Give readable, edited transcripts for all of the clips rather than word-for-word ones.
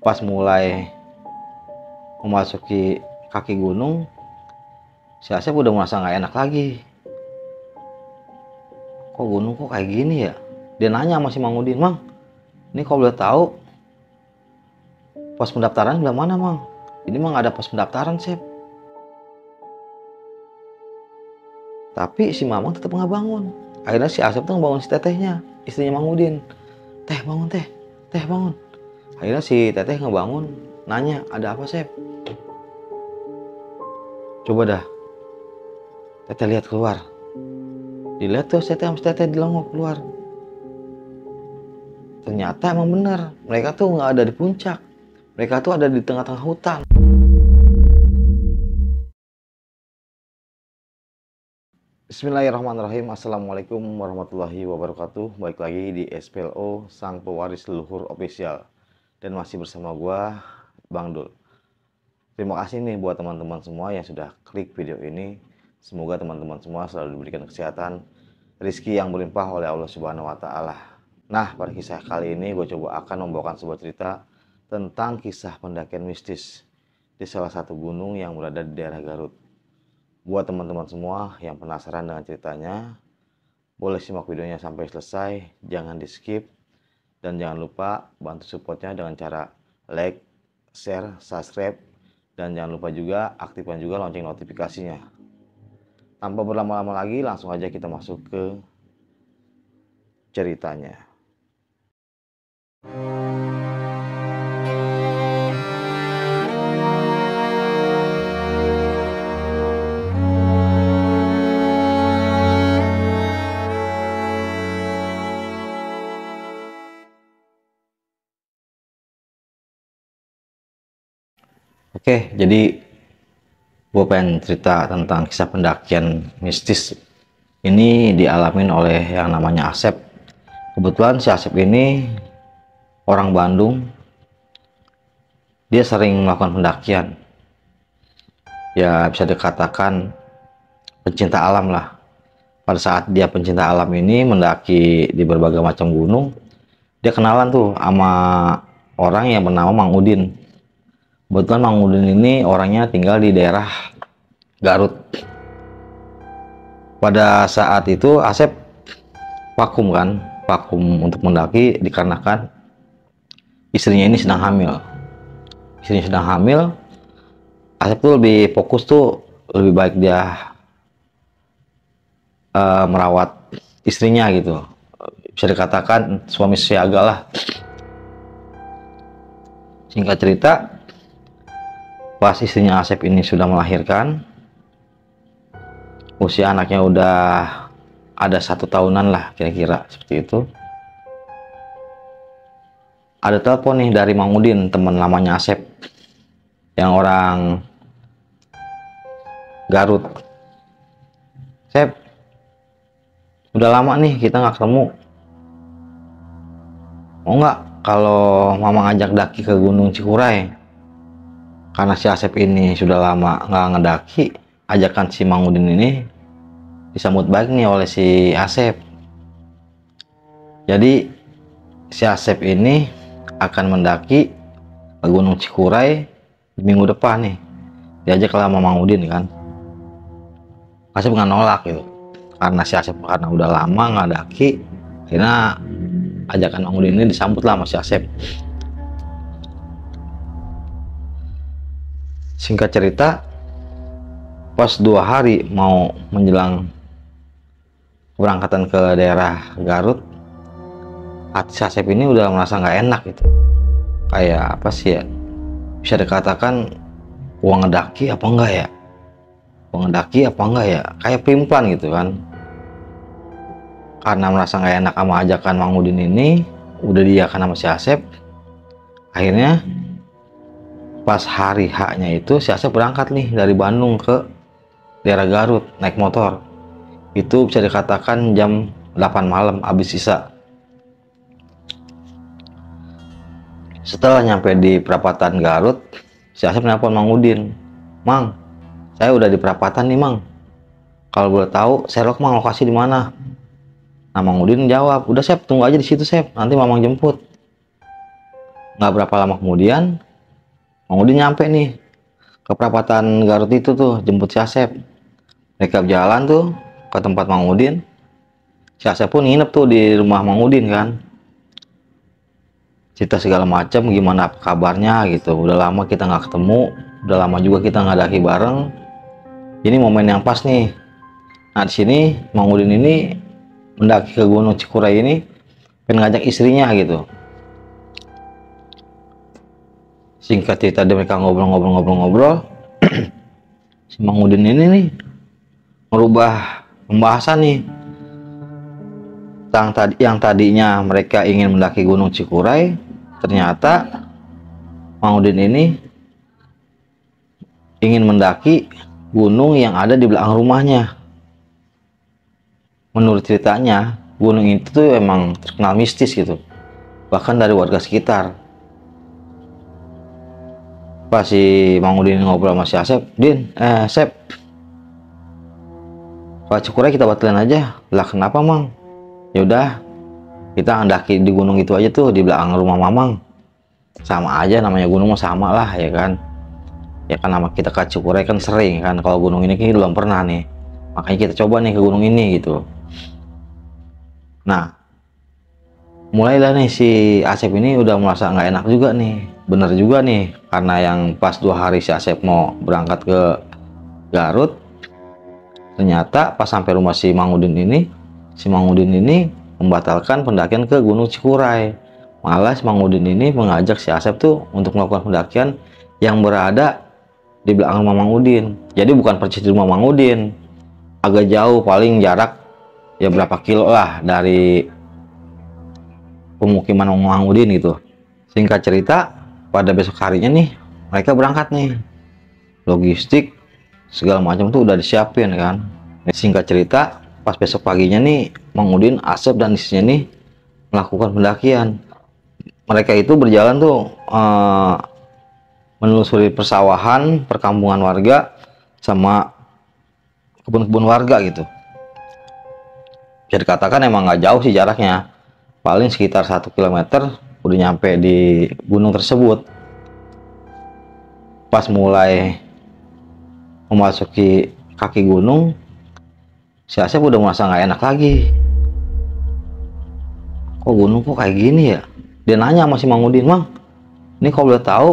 Pas mulai memasuki kaki gunung, si Asep udah merasa nggak enak lagi. Kok gunung kok kayak gini ya? Dia nanya sama si Mang Udin, "Mang, ini kau boleh tahu pos pendaftaran bilang mana, Mang?" "Ini mah nggak ada pos pendaftaran, Sep." Tapi si Mamang tetap nggak bangun. Akhirnya si Asep tuh ngebangun si tetehnya, istrinya Mang Udin. "Teh bangun teh, teh bangun." Akhirnya si teteh ngebangun, nanya, "Ada apa, Sep?" "Coba dah, teteh lihat keluar." Dilihat tuh teteh sama si teteh dilongok keluar. Ternyata emang bener, mereka tuh nggak ada di puncak. Mereka tuh ada di tengah-tengah hutan. Bismillahirrahmanirrahim. Assalamualaikum warahmatullahi wabarakatuh. Balik lagi di SPLO Sang Pewaris Leluhur Official. Dan masih bersama gua, Bang Dul. Terima kasih nih buat teman-teman semua yang sudah klik video ini. Semoga teman-teman semua selalu diberikan kesehatan, rezeki yang berlimpah oleh Allah Subhanahu wa Ta'ala. Nah, pada kisah kali ini gue coba akan membawakan sebuah cerita tentang kisah pendakian mistis di salah satu gunung yang berada di daerah Garut. Buat teman-teman semua yang penasaran dengan ceritanya, boleh simak videonya sampai selesai, jangan di skip, dan jangan lupa bantu supportnya dengan cara like, share, subscribe, dan jangan lupa juga aktifkan juga lonceng notifikasinya. Tanpa berlama-lama lagi, langsung aja kita masuk ke ceritanya. Oke, jadi gue pengen cerita tentang kisah pendakian mistis. Ini dialamin oleh yang namanya Asep. Kebetulan si Asep ini orang Bandung. Dia sering melakukan pendakian. Ya bisa dikatakan pencinta alam lah. Pada saat dia pencinta alam ini mendaki di berbagai macam gunung, dia kenalan tuh sama orang yang bernama Mang Udin. Kebetulan Mang Udin ini orangnya tinggal di daerah Garut. Pada saat itu Asep vakum untuk mendaki dikarenakan istrinya ini sedang hamil. Istrinya sedang hamil, Asep tuh lebih fokus tuh lebih baik dia merawat istrinya gitu. Bisa dikatakan suami siaga lah. Singkat cerita, pas istrinya Asep ini sudah melahirkan, usia anaknya udah ada 1 tahunan lah kira-kira seperti itu. Ada telepon nih dari Mang Udin, teman lamanya Asep, yang orang Garut. "Sep, udah lama nih kita nggak ketemu. Mau nggak kalau Mama ngajak daki ke Gunung Cikuray?" Karena si Asep ini sudah lama nggak ngedaki, ajakan si Mang Udin ini disambut baik nih oleh si Asep. Jadi si Asep ini akan mendaki ke Gunung Cikuray di minggu depan nih. Diajak sama Mang Udin kan. Asep nggak nolak gitu. Karena si Asep karena udah lama nggak daki, akhirnya ajakan Mang Udin ini disambut lah sama si Asep. Singkat cerita, pas 2 hari mau menjelang keberangkatan ke daerah Garut, hati si Asep ini udah merasa nggak enak gitu. Kayak apa sih ya, bisa dikatakan uang ngedaki apa enggak ya, kayak primplan gitu kan. Karena merasa nggak enak sama ajakan Mang Udin ini, udah diiyakan sama si Asep. Akhirnya pas hari H-nya itu si Asep berangkat nih dari Bandung ke daerah Garut naik motor. Itu bisa dikatakan jam 8 malam habis sisa. Setelah nyampe di perapatan Garut, si Asep nelpon Mang Udin. "Mang, saya udah di perapatan nih, Mang. Kalau boleh tahu, Sherlock Mang lokasi di mana?" Nah, Mang Udin jawab, "Udah Sep, tunggu aja di situ Sep, nanti Mamang jemput." Nggak berapa lama kemudian, Mang Udin nyampe nih ke perapatan Garut itu tuh, jemput si Asep. Mereka jalan tuh ke tempat Mang Udin. Si Asep pun nginep tuh di rumah Mang Udin kan. Cerita segala macam, gimana kabarnya gitu. Udah lama kita nggak ketemu, udah lama juga kita nggak daki bareng. Ini momen yang pas nih. Nah di sini Mang Udin ini mendaki ke Gunung Cikuray ini, pengen ngajak istrinya gitu. Singkat cerita, mereka ngobrol-ngobrol. Si Mang Udin ini nih merubah pembahasan nih. Yang tadinya mereka ingin mendaki Gunung Cikuray, ternyata Mang Udin ini ingin mendaki gunung yang ada di belakang rumahnya. Menurut ceritanya, gunung itu tuh emang terkenal mistis gitu, bahkan dari warga sekitar. Pas si Mang Udin ngobrol sama si Asep, Sep, Pak Cikuray kita batalin aja. Lah kenapa Mang? Yaudah, kita mendaki di gunung itu aja tuh, di belakang rumah Mamang. Sama aja, namanya gunung mah sama lah ya kan. Ya kan nama kita ke Cikuray kan sering kan, kalau gunung ini kan belum pernah nih. Makanya kita coba nih ke gunung ini gitu. Nah, mulailah nih si Asep ini udah merasa nggak enak juga nih. Bener juga nih, karena yang pas 2 hari si Asep mau berangkat ke Garut, ternyata pas sampai rumah si Mang Udin ini, si Mang Udin ini membatalkan pendakian ke Gunung Cikuray. Malah si Mang Udin ini mengajak si Asep tuh untuk melakukan pendakian yang berada di belakang rumah Mang Udin. Jadi bukan persis di rumah Mang Udin, agak jauh, paling jarak ya berapa kilo lah dari pemukiman Mang Udin gitu. Singkat cerita, pada besok harinya nih mereka berangkat nih. Logistik segala macam tuh udah disiapin kan. Singkat cerita, pas besok paginya nih Mang Udin, Asep dan istrinya nih melakukan pendakian. Mereka itu berjalan tuh menelusuri persawahan, perkampungan warga sama kebun-kebun warga gitu. Bisa dikatakan emang nggak jauh sih jaraknya, paling sekitar 1 km udah nyampe di gunung tersebut. Pas mulai memasuki kaki gunung, si Asep udah merasa nggak enak lagi. Kok gunung kok kayak gini ya? Dia nanya sama si Mang Udin, Mang, ini kalau boleh tahu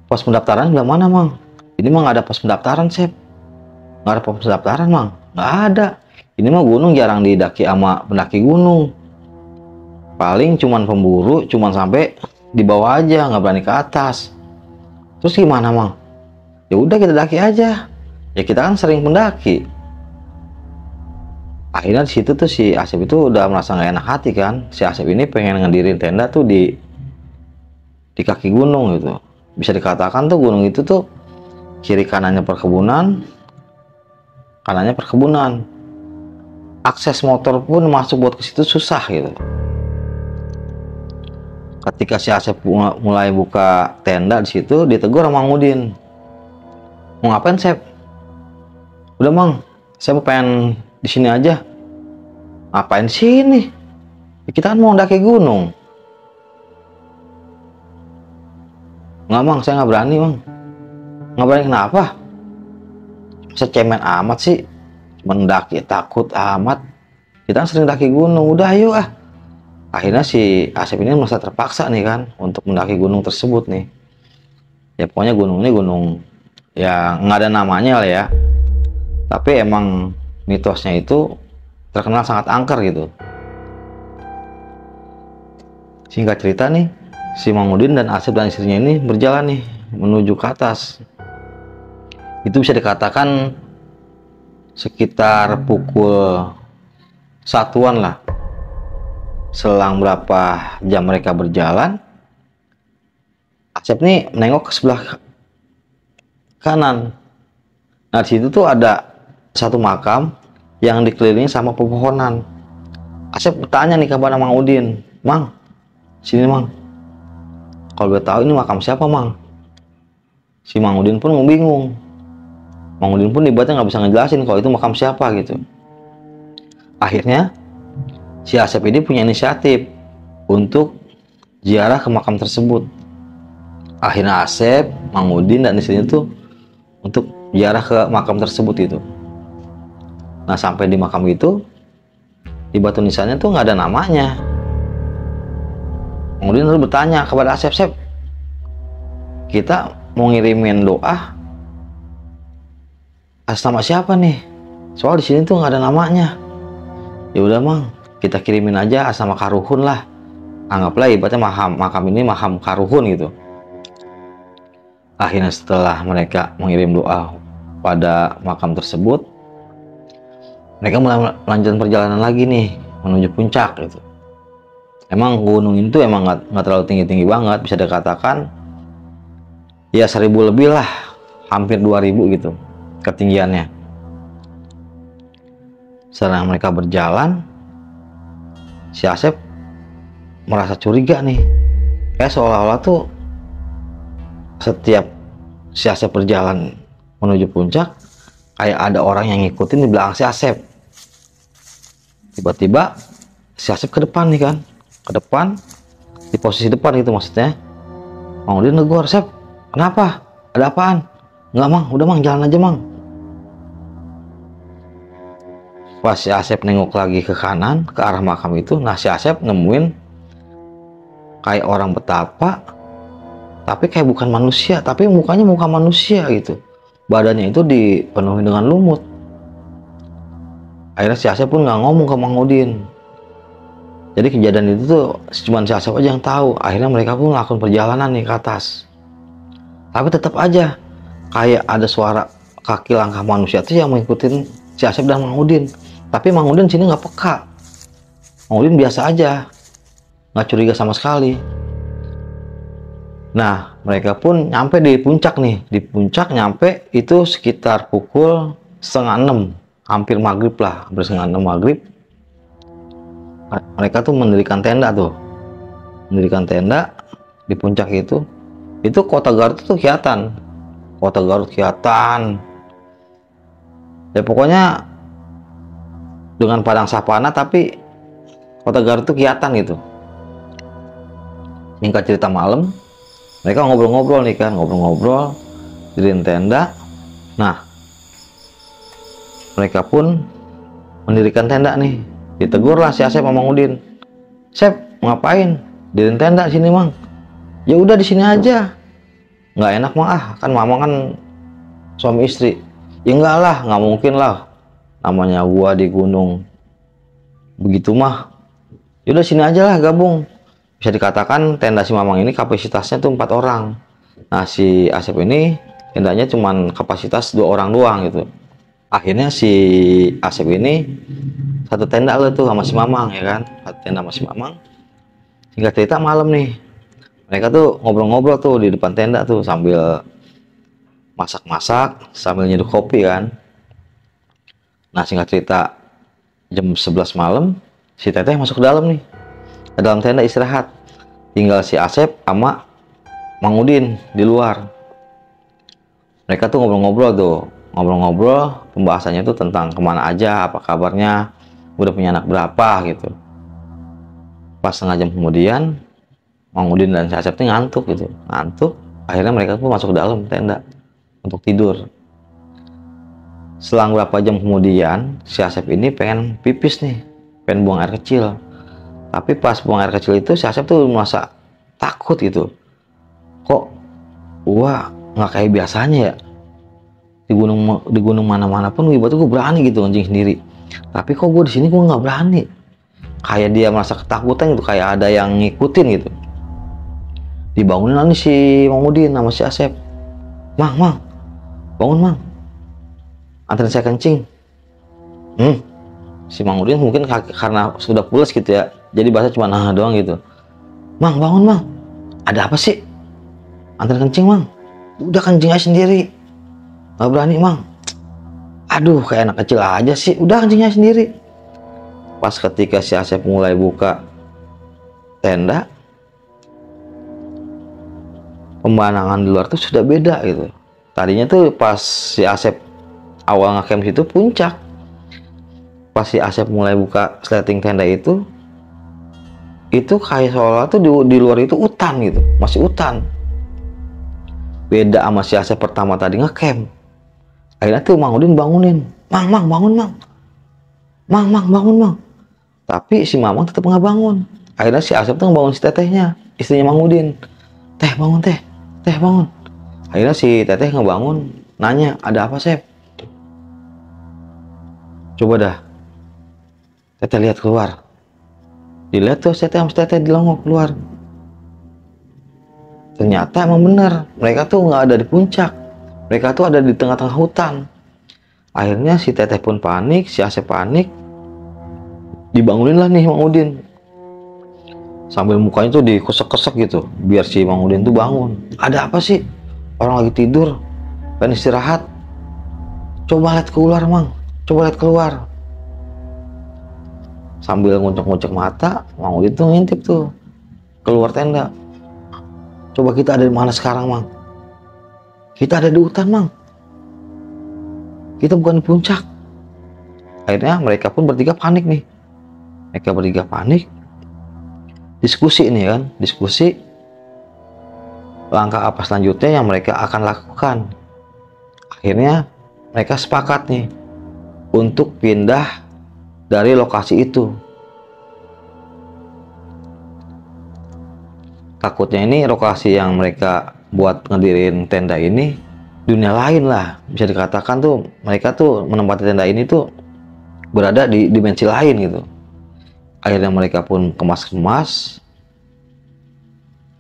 pos pendaftaran di mana Mang? Ini mah nggak ada pos pendaftaran, Sep. Nggak ada pos pendaftaran Mang, nggak ada. Ini mah gunung jarang didaki sama pendaki gunung. Paling cuman pemburu, cuman sampai di bawah aja, nggak berani ke atas. Terus gimana Mang? Ya udah kita daki aja. Ya kita kan sering pendaki. Akhirnya di situ tuh si Asep itu udah merasa nggak enak hati kan. Si Asep ini pengen ngedirin tenda tuh di kaki gunung gitu. Bisa dikatakan tuh gunung itu tuh kiri kanannya perkebunan, kanannya perkebunan. Akses motor pun masuk buat ke situ susah gitu. Ketika si Asep mulai buka tenda di situ, ditegur sama Mang Udin. Mau ngapain, Sep? Udah Mang, saya mau pengen di sini aja. Ngapain sini? Ya, kita kan mau mendaki gunung. Nggak Mang, saya nggak berani Mang. Nggak berani kenapa? Masa cemen amat sih? Mendaki takut amat. Kita kan sering daki gunung. Udah ayo ah. Akhirnya si Asep ini merasa terpaksa nih kan untuk mendaki gunung tersebut nih. Ya pokoknya gunung ini gunung ya nggak ada namanya lah ya. Tapi emang mitosnya itu terkenal sangat angker gitu. Singkat cerita nih, si Mang Udin dan Asep dan istrinya ini berjalan nih menuju ke atas. Itu bisa dikatakan sekitar pukul 1-an lah. Selang berapa jam mereka berjalan, Asep nih menengok ke sebelah kanan. Nah di situ tuh ada satu makam yang dikelilingi sama pepohonan. Asep bertanya nih kepada Mang Udin, Mang, sini Mang, kalau boleh tahu ini makam siapa Mang? Si Mang Udin pun bingung. Mang Udin pun ibaratnya nggak bisa ngejelasin kalau itu makam siapa gitu. Akhirnya si Asep ini punya inisiatif untuk ziarah ke makam tersebut. Akhirnya Asep, Mang Udin dan istrinya tuh untuk ziarah ke makam tersebut itu. Nah, sampai di makam itu, di batu nisannya tuh nggak ada namanya. Mang Udin lalu bertanya kepada Asep, "Sep, kita mau ngirimin doa atas nama siapa nih? Soal di sini tuh nggak ada namanya." "Ya udah Mang, kita kirimin aja atas nama Karuhun lah. Anggaplah ibaratnya makam ini makam Karuhun gitu." Akhirnya setelah mereka mengirim doa pada makam tersebut, mereka mulai melanjutkan perjalanan lagi nih menuju puncak gitu. Emang gunung itu emang nggak terlalu tinggi-tinggi banget, bisa dikatakan ya 1000 lebih lah, hampir 2000 gitu ketinggiannya. Setelah mereka berjalan, si Asep merasa curiga nih, kayak seolah-olah tuh setiap si Asep berjalan menuju puncak, kayak ada orang yang ngikutin di belakang si Asep. Tiba-tiba si Asep ke depan nih kan, ke depan, di posisi depan gitu maksudnya. Mang Udin negor, "Sep, kenapa? Ada apaan?" "Enggak Mang, udah Mang, jalan aja Mang." Pas si Asep nengok lagi ke kanan, ke arah makam itu, nah si Asep nemuin kayak orang betapa, tapi kayak bukan manusia, tapi mukanya muka manusia gitu. Badannya itu dipenuhi dengan lumut. Akhirnya si Asep pun nggak ngomong ke Mang Udin. Jadi kejadian itu tuh cuma si Asep aja yang tahu. Akhirnya mereka pun melakukan perjalanan nih ke atas. Tapi tetap aja kayak ada suara kaki langkah manusia tuh yang mengikuti si Asep dan Mang Udin. Tapi Mang Udin sini nggak peka. Mang Udin biasa aja, nggak curiga sama sekali. Nah, mereka pun nyampe di puncak nih. Di puncak nyampe itu sekitar pukul 5:30, hampir maghrib lah, hampir 5:30 maghrib. Mereka tuh mendirikan tenda tuh. Mendirikan tenda di puncak itu. Itu kota Garut tuh kelihatan. Kota Garut kelihatan. Ya pokoknya dengan padang savana tapi kota Garut tuh kelihatan gitu. Singkat cerita malam, mereka ngobrol-ngobrol nih kan, ngobrol-ngobrol, diriin tenda. Nah, mereka pun mendirikan tenda nih. Ditegurlah si Asep sama Mang Udin. "Sep, ngapain? Diriin tenda sini Mang." "Ya udah di sini aja." "Nggak enak Mang, kan Mama kan suami istri." "Ya enggak lah, nggak mungkin lah. Namanya gua di gunung begitu mah. Yaudah sini aja lah gabung." Bisa dikatakan tenda si Mamang ini kapasitasnya tuh 4 orang. Nah si Asep ini tendanya cuman kapasitas 2 orang doang gitu. Akhirnya si Asep ini satu tenda lah tuh sama si Mamang ya kan, satu tenda sama si Mamang. Singkat cerita malam nih, mereka tuh ngobrol-ngobrol tuh di depan tenda tuh sambil masak-masak, sambil nyeduh kopi kan. Nah singkat cerita jam 11 malam si Teteh masuk ke dalam nih, ke dalam tenda istirahat. Tinggal si Asep sama Mang Udin di luar. Mereka tuh ngobrol-ngobrol, pembahasannya tuh tentang kemana aja, apa kabarnya, udah punya anak berapa gitu. Pas setengah jam kemudian, Mang Udin dan si Asep tuh ngantuk gitu, ngantuk. Akhirnya mereka tuh masuk ke dalam tenda untuk tidur. Selang berapa jam kemudian, si Asep ini pengen pipis nih, pengen buang air kecil. Tapi pas buang air kecil itu si Asep tuh merasa takut gitu. Kok gua nggak kayak biasanya ya? Di gunung mana-mana pun ibaratnya gue berani gitu kencing sendiri. Tapi kok gue di sini gue nggak berani. Kayak dia merasa ketakutan gitu, kayak ada yang ngikutin gitu. Dibangunin nih si Mang Udin sama si Asep. Mang, bangun Mang. Anterin saya kencing. Si Mang Udin mungkin karena sudah pulas gitu ya. Jadi bahasa cuma nah doang gitu. Mang, bangun Mang. Ada apa sih? Anterin kencing Mang. Udah kencing aja sendiri. Gak berani Mang. Aduh kayak anak kecil aja sih. Udah kencing aja sendiri. Pas ketika si Asep mulai buka tenda, pemandangan di luar tuh sudah beda gitu. Tadinya tuh pas si Asep awal ngecamp situ puncak. Pas si Asep mulai buka sleting tenda itu itu kayak seolah tuh di luar itu hutan gitu, masih hutan. Beda sama si Asep pertama tadi ngecamp. Akhirnya tuh Mang Udin bangunin, Mang bangun Mang bangun Mang. Tapi si Mamang tetap nggak bangun. Akhirnya si Asep tuh ngebangun si tetehnya, istrinya Mang Udin. Teh bangun teh bangun. Akhirnya si teteh ngebangun, nanya, ada apa Sep? Coba dah, teteh lihat keluar. Dilihat tuh teteh sama teteh dilongok keluar. Ternyata emang bener, mereka tuh nggak ada di puncak. Mereka tuh ada di tengah-tengah hutan. Akhirnya si teteh pun panik, si Asep panik. Dibangunin lah nih Mang Udin. Sambil mukanya tuh dikesek-kesek gitu, biar si Mang Udin tuh bangun. Ada apa sih? Orang lagi tidur, pengen istirahat. Coba lihat keluar Mang, coba lihat keluar. Sambil nguncek-nguncek mata, Mang Udin tuh ngintip tuh keluar tenda. Coba kita ada di mana sekarang Mang? Kita ada di hutan Mang. Kita bukan di puncak. Akhirnya mereka pun bertiga panik nih. Mereka bertiga panik. Diskusi nih kan, diskusi langkah apa selanjutnya yang mereka akan lakukan. Akhirnya mereka sepakat nih untuk pindah dari lokasi itu. Takutnya ini lokasi yang mereka buat ngedirin tenda ini dunia lain lah, bisa dikatakan tuh mereka tuh menempati tenda ini tuh berada di dimensi lain gitu. Akhirnya mereka pun kemas-kemas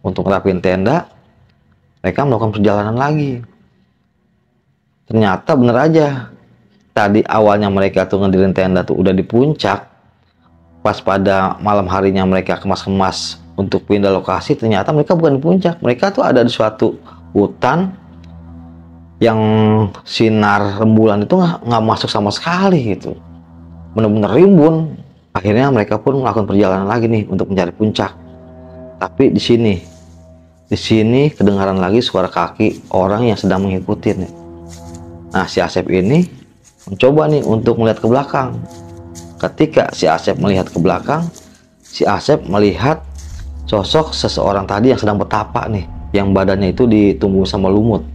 untuk ngerapin tenda. Mereka melakukan perjalanan lagi. Ternyata bener aja, tadi awalnya mereka tuh ngedirin tenda tuh udah di puncak. Pas pada malam harinya mereka kemas-kemas untuk pindah lokasi, ternyata mereka bukan di puncak. Mereka tuh ada di suatu hutan yang sinar rembulan itu nggak masuk sama sekali gitu, bener-bener rimbun. Akhirnya mereka pun melakukan perjalanan lagi nih untuk mencari puncak. Tapi di sini kedengaran lagi suara kaki orang yang sedang mengikuti nih. Nah, si Asep ini mencoba nih untuk melihat ke belakang. Ketika si Asep melihat ke belakang, si Asep melihat sosok seseorang tadi yang sedang bertapa nih, yang badannya itu ditumbuh sama lumut.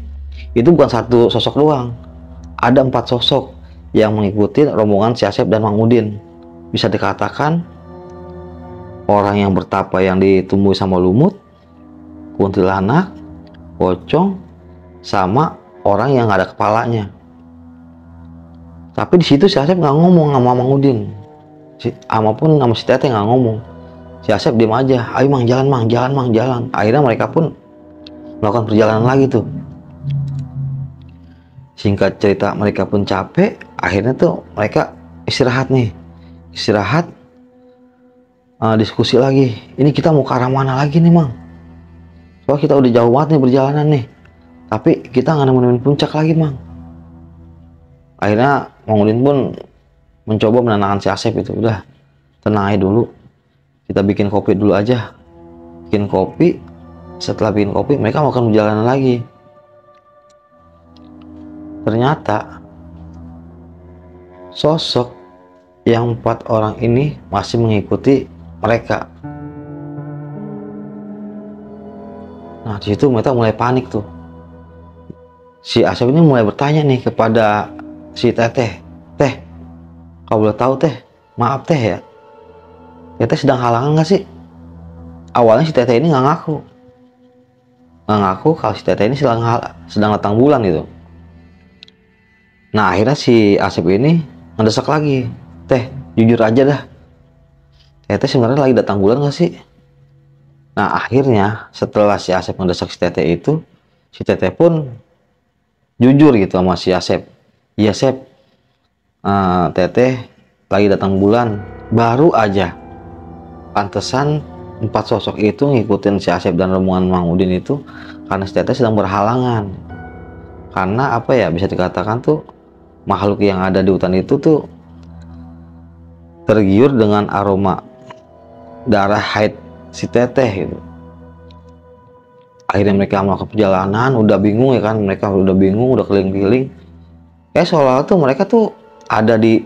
Itu bukan satu sosok doang, ada 4 sosok yang mengikuti rombongan si Asep dan Mang Udin. Bisa dikatakan orang yang bertapa yang ditumbuhi sama lumut, kuntilanak, pocong, sama orang yang nggak ada kepalanya. Tapi di situ si Asep nggak ngomong sama Mang Udin, pun sama si Teteh nggak ngomong. Si Asep diem aja, ayo Mang jalan Mang, jalan. Akhirnya mereka pun melakukan perjalanan lagi tuh. Singkat cerita, mereka pun capek. Akhirnya tuh mereka istirahat nih. Diskusi lagi. Ini kita mau ke arah mana lagi nih Mang? Soalnya kita udah jauh banget nih perjalanan nih. Tapi kita nggak nemuin puncak lagi Mang. Akhirnya Mang Udin pun mencoba menenangkan si Asep itu. Udah, tenang aja dulu. Kita bikin kopi dulu aja. Bikin kopi. Setelah bikin kopi, mereka melakukan perjalanan lagi. Ternyata sosok yang 4 orang ini masih mengikuti mereka. Nah, di situ mereka mulai panik tuh. Si Asep ini mulai bertanya nih kepada si Teteh, Teh, kalau boleh tahu Teh, maaf Teh ya, Teteh sedang halangan nggak sih? Awalnya si Teteh ini nggak ngaku kalau si Teteh ini sedang datang bulan gitu. Nah, akhirnya si Asep ini ngedesak lagi, Teh, jujur aja dah, Teteh sebenarnya lagi datang bulan nggak sih? Nah, akhirnya setelah si Asep ngedesak si Teteh itu, si Teteh pun jujur gitu sama si Asep. Iya Sep, Teteh lagi datang bulan, baru aja. Pantesan 4 sosok itu ngikutin si Asep dan rombongan Mang Udin itu karena si Teteh sedang berhalangan. Karena apa ya, bisa dikatakan tuh makhluk yang ada di hutan itu tuh tergiur dengan aroma darah haid si Teteh gitu. Akhirnya mereka melakukan perjalanan, udah bingung ya kan, mereka udah bingung, udah keliling-keliling. Kayak seolah-olah tuh mereka tuh ada di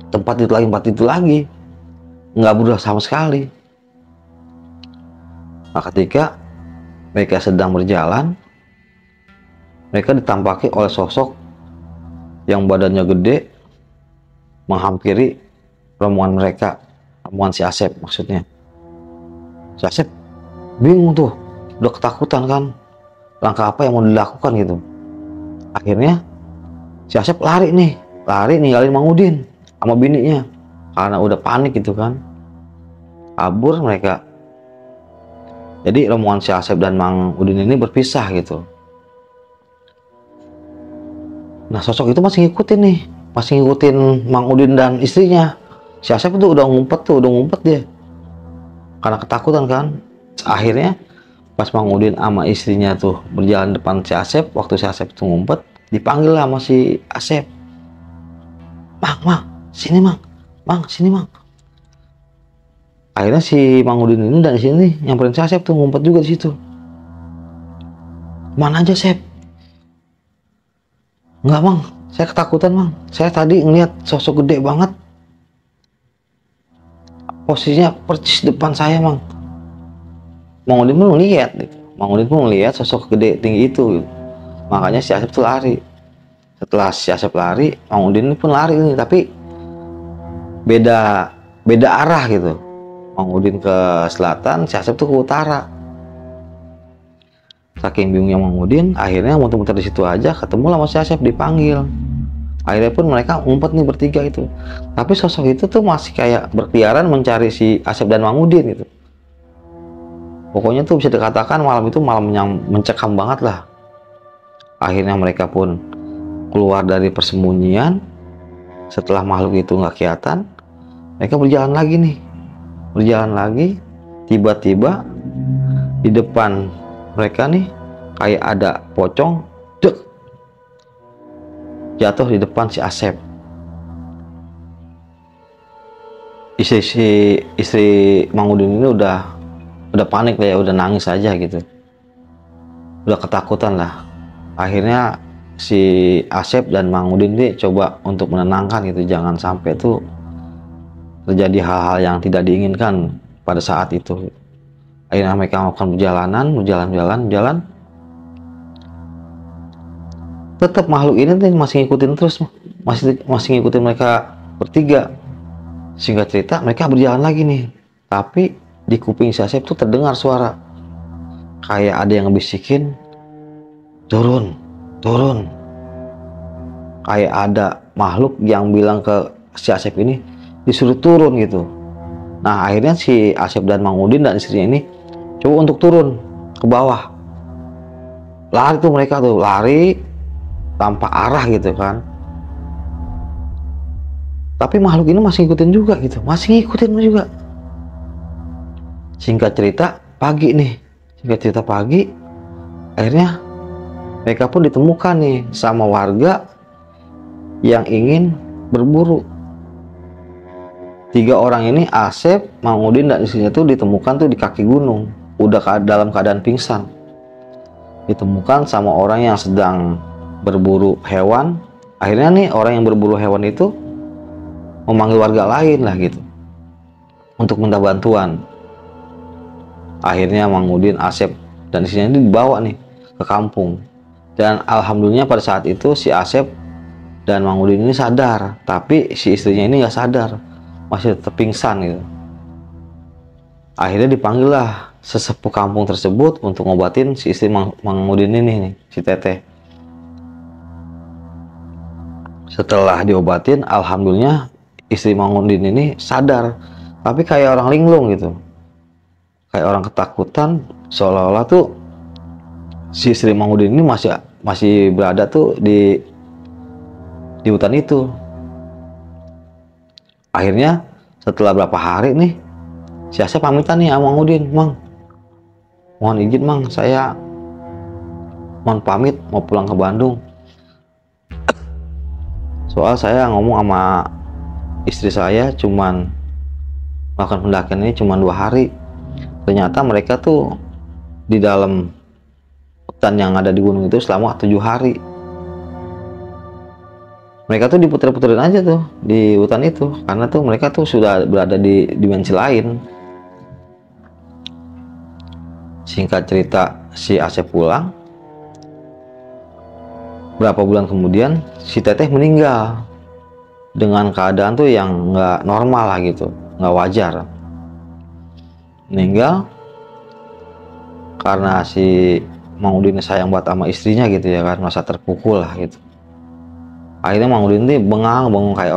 tempat itu lagi, nggak berubah sama sekali. Nah, ketika mereka sedang berjalan, mereka ditampaki oleh sosok yang badannya gede menghampiri rombongan mereka, rombongan si Asep maksudnya. Si Asep bingung tuh, udah ketakutan kan, langkah apa yang mau dilakukan gitu. Akhirnya si Asep lari ninggalin Mang Udin sama bininya karena udah panik gitu kan, kabur mereka. Jadi rombongan si Asep dan Mang Udin ini berpisah gitu. Nah, sosok itu masih ngikutin Mang Udin dan istrinya. Si Asep tuh udah ngumpet dia karena ketakutan kan. Akhirnya pas Mang Udin sama istrinya tuh berjalan depan si Asep, waktu si Asep tuh ngumpet, dipanggil lah sama si Asep. Mang, sini Mang. Akhirnya si Mang Udin ini dan sini nyamperin si Asep tuh, ngumpet juga di situ. Mana aja, Sep? Enggak, Mang, saya ketakutan, Mang. Saya tadi ngeliat sosok gede banget, posisinya persis depan saya, Mang. Mang Udin pun ngeliat gitu. Mang Udin pun ngeliat sosok gede tinggi itu gitu. Makanya si Asep tuh lari. Setelah si Asep lari, Mang Udin pun lari nih, tapi beda arah gitu. Mang Udin ke selatan, si Asep tuh ke utara. Saking bingungnya Mang Udin, akhirnya muter-muter di situ aja, ketemu sama si Asep, dipanggil. Akhirnya pun mereka ngumpet nih bertiga itu. Tapi sosok itu tuh masih kayak berkeliaran mencari si Asep dan Mang Udin gitu. Pokoknya tuh bisa dikatakan malam itu malam yang mencekam banget lah. Akhirnya mereka pun keluar dari persembunyian. Setelah makhluk itu nggak kelihatan, mereka berjalan lagi. Tiba-tiba di depan mereka nih kayak ada pocong jatuh di depan si Asep. Istri Mang Udin ini udah panik lah ya, udah nangis aja gitu, udah ketakutan lah. Akhirnya si Asep dan Mang Udin ini coba untuk menenangkan gitu, jangan sampai tuh terjadi hal-hal yang tidak diinginkan pada saat itu. Akhirnya mereka melakukan berjalan. Tetap makhluk ini tuh masih ngikutin terus, masih ngikutin mereka bertiga. Singkat cerita, mereka berjalan lagi nih, tapi di kuping si Asep tuh terdengar suara kayak ada yang ngebisikin, turun. Kayak ada makhluk yang bilang ke si Asep ini disuruh turun gitu. Nah, akhirnya si Asep dan Mang Udin dan istrinya ini coba untuk turun ke bawah. Lari tuh mereka tuh, lari tanpa arah gitu kan. Tapi makhluk ini masih ngikutin juga. Singkat cerita pagi, akhirnya mereka pun ditemukan nih sama warga yang ingin berburu. 3 orang ini, Asep, Mang Udin dan istrinya tuh ditemukan tuh di kaki gunung, udah dalam keadaan pingsan. Ditemukan sama orang yang sedang berburu hewan. Akhirnya nih orang yang berburu hewan itu memanggil warga lain lah gitu untuk minta bantuan. Akhirnya Mang Udin, Asep dan istrinya ini dibawa nih ke kampung. Dan alhamdulillah pada saat itu si Asep dan Mang Udin ini sadar, tapi si istrinya ini nggak sadar, masih tetap pingsan gitu. Akhirnya dipanggil lah sesepuh kampung tersebut untuk ngobatin si istri Mang Udin ini nih, si Teteh. Setelah diobatin, alhamdulillah istri Mang Udin ini sadar, tapi kayak orang linglung gitu, kayak orang ketakutan, seolah-olah tuh si istri Mang Udin ini masih berada tuh di hutan itu. Akhirnya setelah berapa hari nih, si Asep pamitan nih sama Mang Udin, Mang, mohon izin Mang, saya mohon pamit mau pulang ke Bandung. Soal saya ngomong sama istri saya cuman melakukan pendakian ini cuma 2 hari. Ternyata mereka tuh di dalam hutan yang ada di gunung itu selama 7 hari. Mereka tuh diputer-puterin aja tuh di hutan itu, karena tuh mereka tuh sudah berada di dimensi lain. Singkat cerita, si Asep pulang. Berapa bulan kemudian si Teteh meninggal dengan keadaan tuh yang nggak normal lah gitu, nggak wajar. Meninggal karena si Mang Udin sayang buat sama istrinya gitu ya kan, merasa terpukul lah gitu. Akhirnya Mang Udin tuh bengang kayak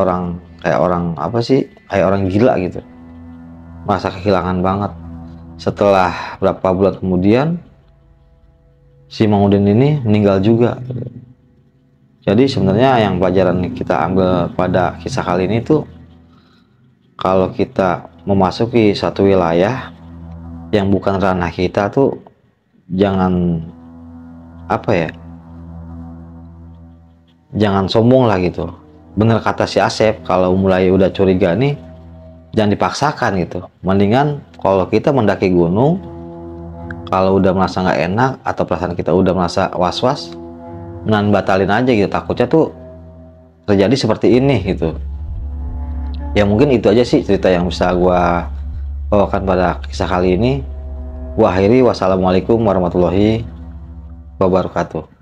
orang apa sih, kayak orang gila gitu, merasa kehilangan banget. Setelah berapa bulan kemudian si Mang Udin ini meninggal juga. Jadi sebenarnya yang pelajaran kita ambil pada kisah kali ini tuh, kalau kita memasuki satu wilayah yang bukan ranah kita tuh jangan apa ya, jangan sombong lah gitu. Bener kata si Asep, kalau mulai udah curiga nih jangan dipaksakan gitu. Mendingan kalau kita mendaki gunung, kalau udah merasa nggak enak atau perasaan kita udah merasa was-was, mendingan batalin aja gitu. Takutnya tuh terjadi seperti ini gitu. Ya mungkin itu aja sih cerita yang bisa gua bawakan pada kisah kali ini. Gua akhiri, wassalamualaikum warahmatullahi wabarakatuh.